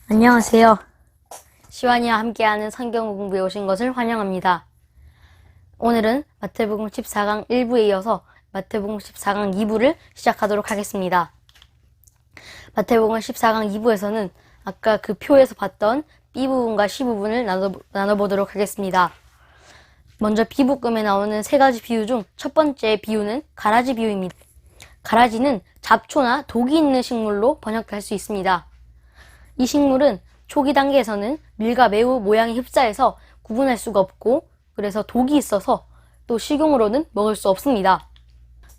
안녕하세요. 시완이와 함께하는 성경 공부에 오신 것을 환영합니다. 오늘은 마태복음 14강 1부에 이어서 마태복음 14강 2부를 시작하도록 하겠습니다. 마태복음 14강 2부에서는 아까 그 표에서 봤던 B부분과 C부분을 나눠보도록 하겠습니다. 먼저 B복음에 나오는 세 가지 비유 중 첫 번째 비유는 가라지 비유입니다. 가라지는 잡초나 독이 있는 식물로 번역할 수 있습니다. 이 식물은 초기 단계에서는 밀과 매우 모양이 흡사해서 구분할 수가 없고, 그래서 독이 있어서 또 식용으로는 먹을 수 없습니다.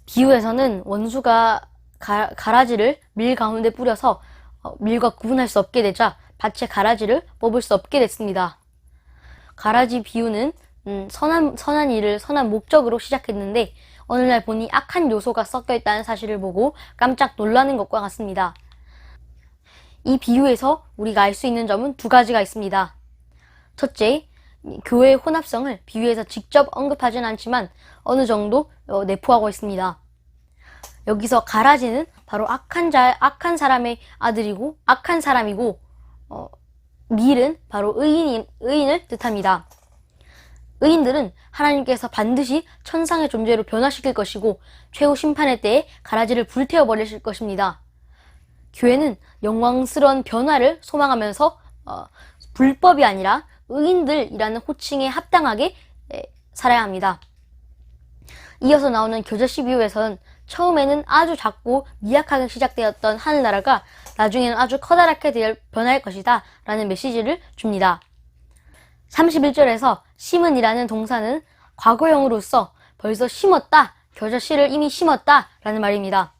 비유에서는 원수가 가라지를 밀 가운데 뿌려서 밀과 구분할 수 없게 되자 밭의 가라지를 뽑을 수 없게 됐습니다. 가라지 비유는 선한 일을 선한 목적으로 시작했는데 어느 날 보니 악한 요소가 섞여 있다는 사실을 보고 깜짝 놀라는 것과 같습니다. 이 비유에서 우리가 알 수 있는 점은 두 가지가 있습니다. 첫째, 교회의 혼합성을 비유에서 직접 언급하진 않지만 어느 정도 내포하고 있습니다. 여기서 가라지는 바로 악한 사람의 아들이고 악한 사람이고, 밀은 바로 의인을 뜻합니다. 의인들은 하나님께서 반드시 천상의 존재로 변화시킬 것이고 최후 심판의 때에 가라지를 불태워 버리실 것입니다. 교회는 영광스러운 변화를 소망하면서 불법이 아니라 의인들이라는 호칭에 합당하게 살아야 합니다. 이어서 나오는 겨자씨 비유에서는 처음에는 아주 작고 미약하게 시작되었던 하늘나라가 나중에는 아주 커다랗게 변할 것이다 라는 메시지를 줍니다. 31절에서 심은이라는 동사는 과거형으로서 벌써 심었다, 겨자씨를 이미 심었다 라는 말입니다.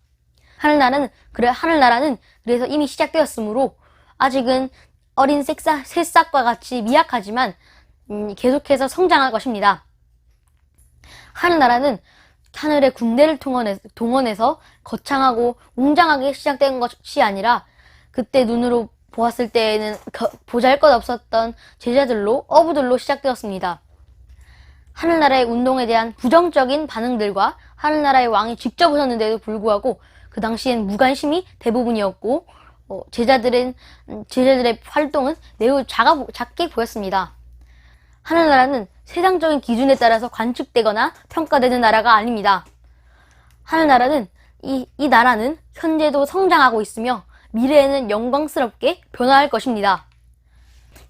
하늘나라는 그래서 이미 시작되었으므로 아직은 어린 새싹과 같이 미약하지만 계속해서 성장할 것입니다. 하늘나라는 하늘의 군대를 동원해서 거창하고 웅장하게 시작된 것이 아니라 그때 눈으로 보았을 때에는 보잘것없었던 제자들로 어부들로 시작되었습니다. 하늘나라의 운동에 대한 부정적인 반응들과 하늘나라의 왕이 직접 오셨는데도 불구하고 그 당시엔 무관심이 대부분이었고, 제자들의 활동은 매우 작게 보였습니다. 하늘나라는 세상적인 기준에 따라서 관측되거나 평가되는 나라가 아닙니다. 하늘나라는 이 나라는 현재도 성장하고 있으며 미래에는 영광스럽게 변화할 것입니다.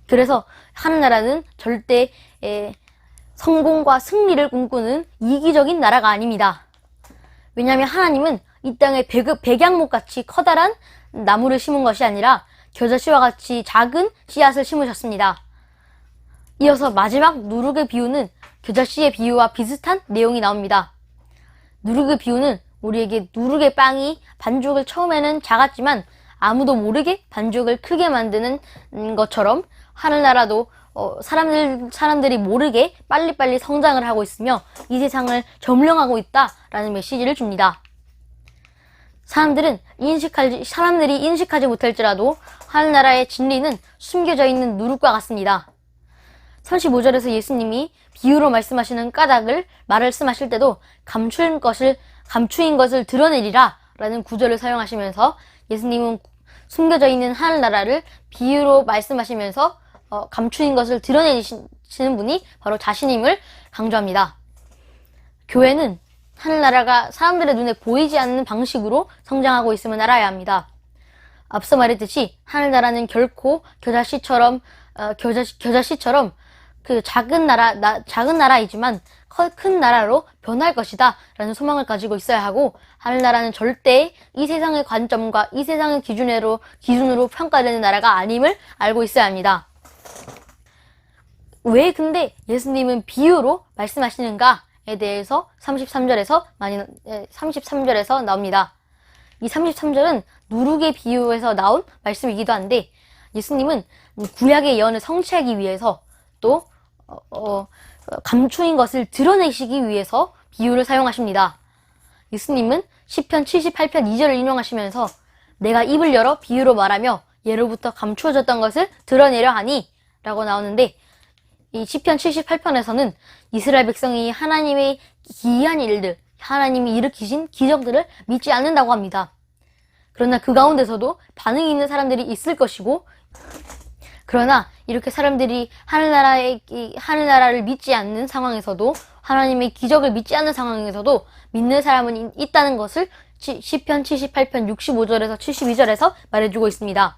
그래서 하늘나라는 절대 성공과 승리를 꿈꾸는 이기적인 나라가 아닙니다. 왜냐하면 하나님은 이 땅에 백양목같이 커다란 나무를 심은 것이 아니라 겨자씨와 같이 작은 씨앗을 심으셨습니다. 이어서 마지막 누룩의 비유는 겨자씨의 비유와 비슷한 내용이 나옵니다. 누룩의 비유는 우리에게 누룩의 빵이 반죽을 처음에는 작았지만 아무도 모르게 반죽을 크게 만드는 것처럼 하늘나라도 사람들이 모르게 빨리빨리 성장을 하고 있으며 이 세상을 점령하고 있다라는 메시지를 줍니다. 사람들이 인식하지 못할지라도 하늘나라의 진리는 숨겨져 있는 누룩과 같습니다. 35절에서 예수님이 비유로 말씀하시는 말씀하실 때도 감추인 것을 드러내리라 라는 구절을 사용하시면서 예수님은 숨겨져 있는 하늘나라를 비유로 말씀하시면서 감추인 것을 드러내시는 분이 바로 자신임을 강조합니다. 교회는 하늘나라가 사람들의 눈에 보이지 않는 방식으로 성장하고 있음을 알아야 합니다. 앞서 말했듯이 하늘나라는 결코 겨자씨처럼 그 작은 나라이지만 큰 나라로 변할 것이다 라는 소망을 가지고 있어야 하고, 하늘나라는 절대 이 세상의 관점과 이 세상의 기준으로 평가되는 나라가 아님을 알고 있어야 합니다. 왜 근데 예수님은 비유로 말씀하시는가에 대해서 33절에서 나옵니다. 이 33절은 누룩의 비유에서 나온 말씀이기도 한데, 예수님은 구약의 예언을 성취하기 위해서 또 감추인 것을 드러내시기 위해서 비유를 사용하십니다. 예수님은 시편 78편 2절을 인용하시면서 내가 입을 열어 비유로 말하며 예로부터 감추어졌던 것을 드러내려 하니 라고 나오는데, 이 시편 78편에서는 이스라엘 백성이 하나님의 기이한 일들, 하나님이 일으키신 기적들을 믿지 않는다고 합니다. 그러나 그 가운데서도 반응이 있는 사람들이 있을 것이고 그러나 이렇게 사람들이 하늘나라를 믿지 않는 상황에서도, 하나님의 기적을 믿지 않는 상황에서도 믿는 사람은 있다는 것을 시편 78편 65절에서 72절에서 말해주고 있습니다.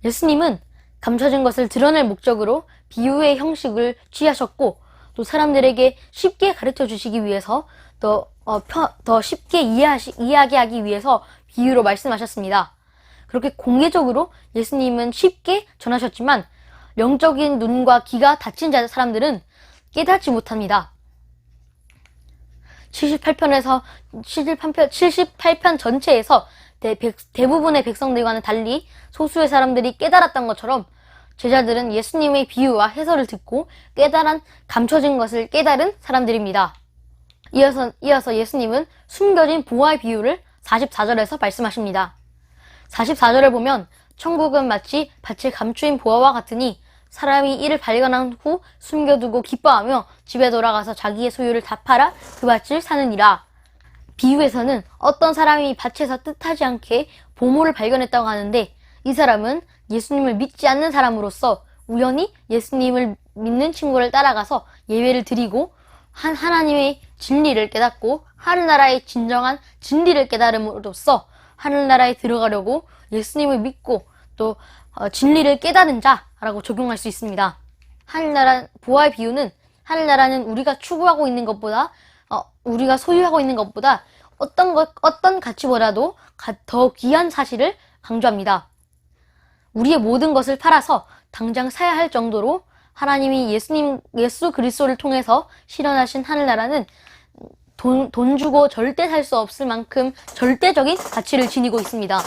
예수님은 감춰진 것을 드러낼 목적으로 비유의 형식을 취하셨고, 또 사람들에게 쉽게 가르쳐 주시기 위해서 더 쉽게 이야기하기 위해서 비유로 말씀하셨습니다. 그렇게 공개적으로 예수님은 쉽게 전하셨지만 영적인 눈과 귀가 닫힌 사람들은 깨닫지 못합니다. 78편 전체에서 대부분의 백성들과는 달리 소수의 사람들이 깨달았던 것처럼 제자들은 예수님의 비유와 해설을 듣고 감춰진 것을 깨달은 사람들입니다. 이어서 예수님은 숨겨진 보화의 비유를 44절에서 말씀하십니다. 44절을 보면 천국은 마치 밭에 감추인 보화와 같으니 사람이 이를 발견한 후 숨겨두고 기뻐하며 집에 돌아가서 자기의 소유를 다 팔아 그 밭을 사느니라. 비유에서는 어떤 사람이 밭에서 뜻하지 않게 보물을 발견했다고 하는데, 이 사람은 예수님을 믿지 않는 사람으로서 우연히 예수님을 믿는 친구를 따라가서 예배를 드리고 하나님의 진리를 깨닫고 하늘나라의 진정한 진리를 깨달음으로써 하늘나라에 들어가려고 예수님을 믿고 또 진리를 깨달은 자라고 적용할 수 있습니다. 보화의 비유는 하늘나라는 우리가 추구하고 있는 것보다, 우리가 소유하고 있는 것보다 어떤 가치보다도 더 귀한 사실을 강조합니다. 우리의 모든 것을 팔아서 당장 사야 할 정도로 하나님이 예수 그리스도를 통해서 실현하신 하늘나라는 돈 주고 절대 살 수 없을 만큼 절대적인 가치를 지니고 있습니다.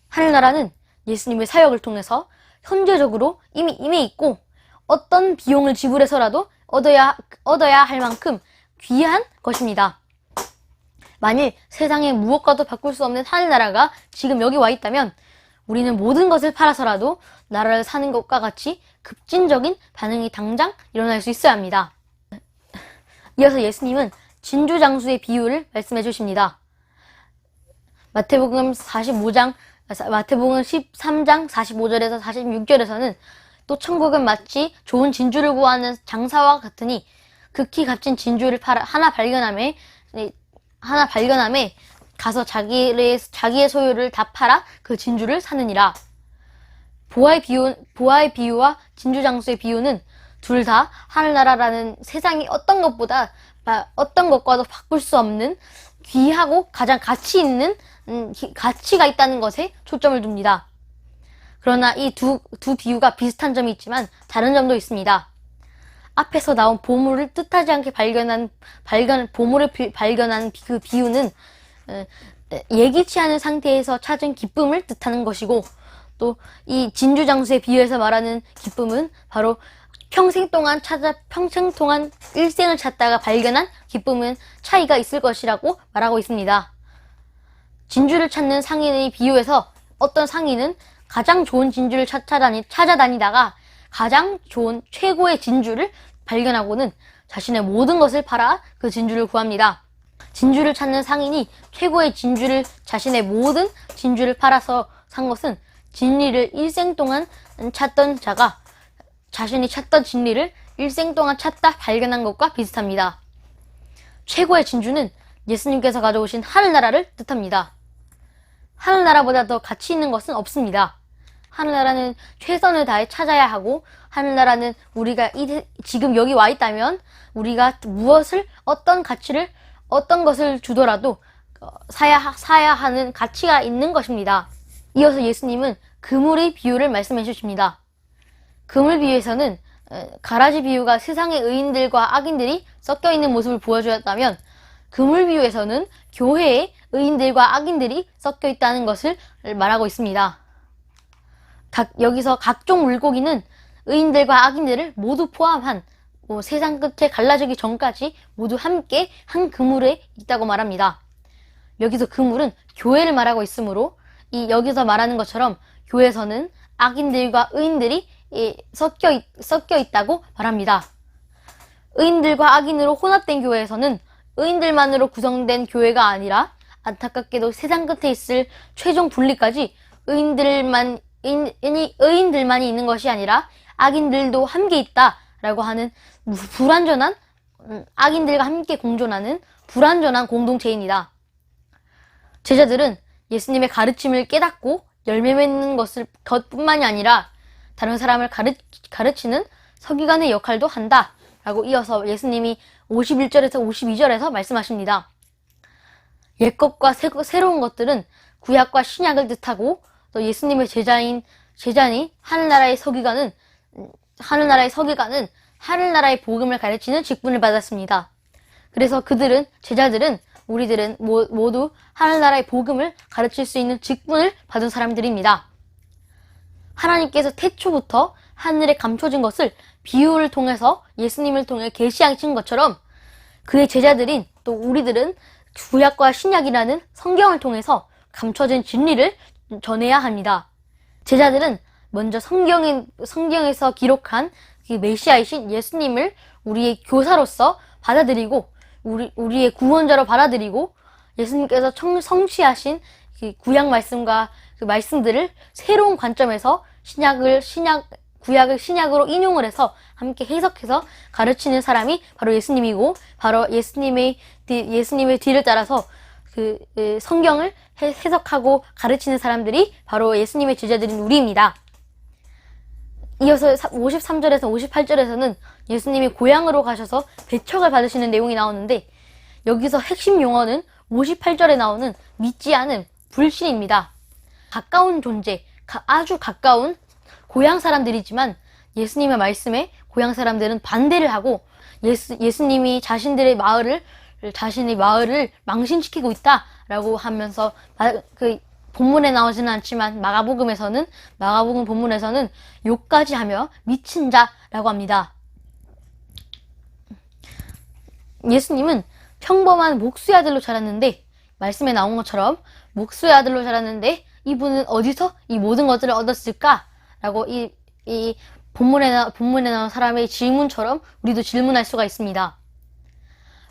하늘나라는 예수님의 사역을 통해서 현재적으로 이미 있고 어떤 비용을 지불해서라도 얻어야 할 만큼 귀한 것입니다. 만일 세상의 무엇과도 바꿀 수 없는 하늘나라가 지금 여기 와 있다면 우리는 모든 것을 팔아서라도 나라를 사는 것과 같이 급진적인 반응이 당장 일어날 수 있어야 합니다. 이어서 예수님은 진주장수의 비유를 말씀해 주십니다. 마태복음 13장 45절에서 46절에서는 또 천국은 마치 좋은 진주를 구하는 장사와 같으니 극히 값진 진주를 하나 발견함에 가서 자기의 소유를 다 팔아 그 진주를 사느니라. 보화의 비유와 진주장수의 비유는 둘 다 하늘나라라는 세상이 어떤 것과도 바꿀 수 없는 귀하고 가장 가치가 있다는 것에 초점을 둡니다. 그러나 이 두 비유가 비슷한 점이 있지만 다른 점도 있습니다. 앞에서 나온 보물을 뜻하지 않게 발견한 그 비유는 예기치 않은 상태에서 찾은 기쁨을 뜻하는 것이고, 또 이 진주장수의 비유에서 말하는 기쁨은 바로 평생 동안 일생을 찾다가 발견한 기쁨은 차이가 있을 것이라고 말하고 있습니다. 진주를 찾는 상인의 비유에서 어떤 상인은 가장 좋은 진주를 찾아다니다가 가장 좋은 최고의 진주를 발견하고는 자신의 모든 것을 팔아 그 진주를 구합니다. 진주를 찾는 상인이 최고의 진주를, 자신의 모든 진주를 팔아서 산 것은 진리를 일생 동안 찾던 자가 자신이 찾던 진리를 일생 동안 찾다 발견한 것과 비슷합니다. 최고의 진주는 예수님께서 가져오신 하늘나라를 뜻합니다. 하늘나라보다 더 가치 있는 것은 없습니다. 하늘나라는 최선을 다해 찾아야 하고, 하늘나라는 우리가 지금 여기 와 있다면 우리가 어떤 것을 주더라도 사야 하는 가치가 있는 것입니다. 이어서 예수님은 그물의 비유를 말씀해 주십니다. 그물 비유에서는 가라지 비유가 세상의 의인들과 악인들이 섞여 있는 모습을 보여주었다면, 그물 비유에서는 교회에 의인들과 악인들이 섞여 있다는 것을 말하고 있습니다. 여기서 각종 물고기는 의인들과 악인들을 모두 포함한 세상 끝에 갈라지기 전까지 모두 함께 한 그물에 있다고 말합니다. 여기서 그물은 교회를 말하고 있으므로 여기서 말하는 것처럼 교회에서는 악인들과 의인들이 섞여 있다고 말합니다. 의인들과 악인으로 혼합된 교회에서는 의인들만으로 구성된 교회가 아니라 안타깝게도 세상 끝에 있을 최종 분리까지 의인들만 의인들만이 있는 것이 아니라 악인들도 함께 있다라고 하는 불완전한 악인들과 함께 공존하는 불완전한 공동체입니다. 제자들은 예수님의 가르침을 깨닫고 열매 맺는 것뿐만이 아니라 다른 사람을 가르치는 서기관의 역할도 한다 라고 이어서 예수님이 51절에서 52절에서 말씀하십니다. 옛것과 새로운 것들은 구약과 신약을 뜻하고 또 예수님의 제자인 하늘나라의 서기관은 하늘나라의 복음을 가르치는 직분을 받았습니다. 그래서 제자들은 우리들은 모두 하늘나라의 복음을 가르칠 수 있는 직분을 받은 사람들입니다. 하나님께서 태초부터 하늘에 감춰진 것을 비유를 통해서 예수님을 통해 계시하신 것처럼 그의 제자들인 또 우리들은 구약과 신약이라는 성경을 통해서 감춰진 진리를 전해야 합니다. 제자들은 먼저 성경에서 기록한 그 메시아이신 예수님을 우리의 교사로서 받아들이고 우리의 구원자로 받아들이고 예수님께서 성취하신 그 구약 말씀과 그 말씀들을 새로운 관점에서 구약을 신약으로 인용을 해서 함께 해석해서 가르치는 사람이 바로 예수님이고 바로 예수님의 뒤를 따라서 성경을 해석하고 가르치는 사람들이 바로 예수님의 제자들인 우리입니다. 이어서 53절에서 58절에서는 예수님이 고향으로 가셔서 배척을 받으시는 내용이 나오는데 여기서 핵심 용어는 58절에 나오는 믿지 않은 불신입니다. 가까운 존재, 아주 가까운 고향 사람들이지만 예수님의 말씀에 고향 사람들은 반대를 하고 예수님이 자신의 마을을 망신시키고 있다라고 하면서 그 본문에 나오지는 않지만 마가복음 본문에서는 욕까지 하며 미친 자라고 합니다. 예수님은 평범한 목수의 아들로 자랐는데 말씀에 나온 것처럼 목수의 아들로 자랐는데 이분은 어디서 이 모든 것들을 얻었을까? 라고 이 본문에 나온 사람의 질문처럼 우리도 질문할 수가 있습니다.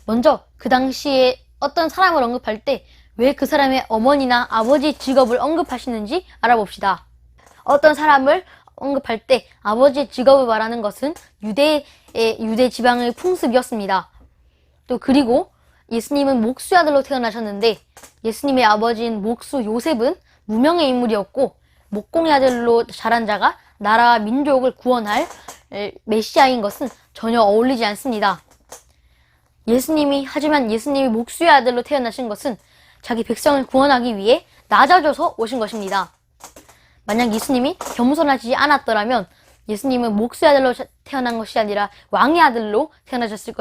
먼저 그 당시에 어떤 사람을 언급할 때 왜 그 사람의 어머니나 아버지 직업을 언급하시는지 알아봅시다. 어떤 사람을 언급할 때 아버지의 직업을 말하는 것은 유대 지방의 풍습이었습니다. 또 그리고 예수님은 목수의 아들로 태어나셨는데 예수님의 아버지인 목수 요셉은 무명의 인물이었고 목공의 아들로 자란 자가 나라와 민족을 구원할 메시아인 것은 전혀 어울리지 않습니다. 하지만 예수님이 목수의 아들로 태어나신 것은 자기 백성을 구원하기 위해 낮아져서 오신 것입니다. 만약 예수님이 겸손하지 않았더라면 예수님은 목수의 아들로 태어난 것이 아니라 왕의 아들로 태어나셨을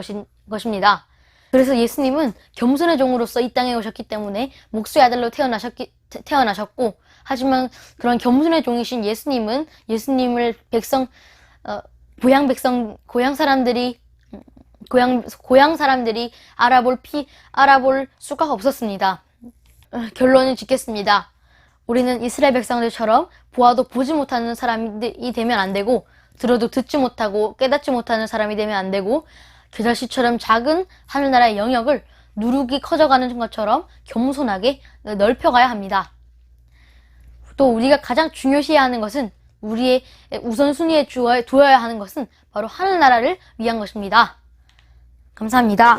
것입니다. 그래서 예수님은 겸손의 종으로서 이 땅에 오셨기 때문에 목수의 아들로 태어나셨고 하지만 그런 겸손의 종이신 예수님을 고향 사람들이 알아볼 수가 없었습니다. 결론을 짓겠습니다. 우리는 이스라엘 백성들처럼 보아도 보지 못하는 사람이 되면 안 되고 들어도 듣지 못하고 깨닫지 못하는 사람이 되면 안 되고 겨자씨처럼 작은 하늘나라의 영역을 누룩이 커져가는 것처럼 겸손하게 넓혀가야 합니다. 또 우리가 가장 중요시해야 하는 것은 우리의 우선순위에 두어야 하는 것은 바로 하늘나라를 위한 것입니다. 감사합니다.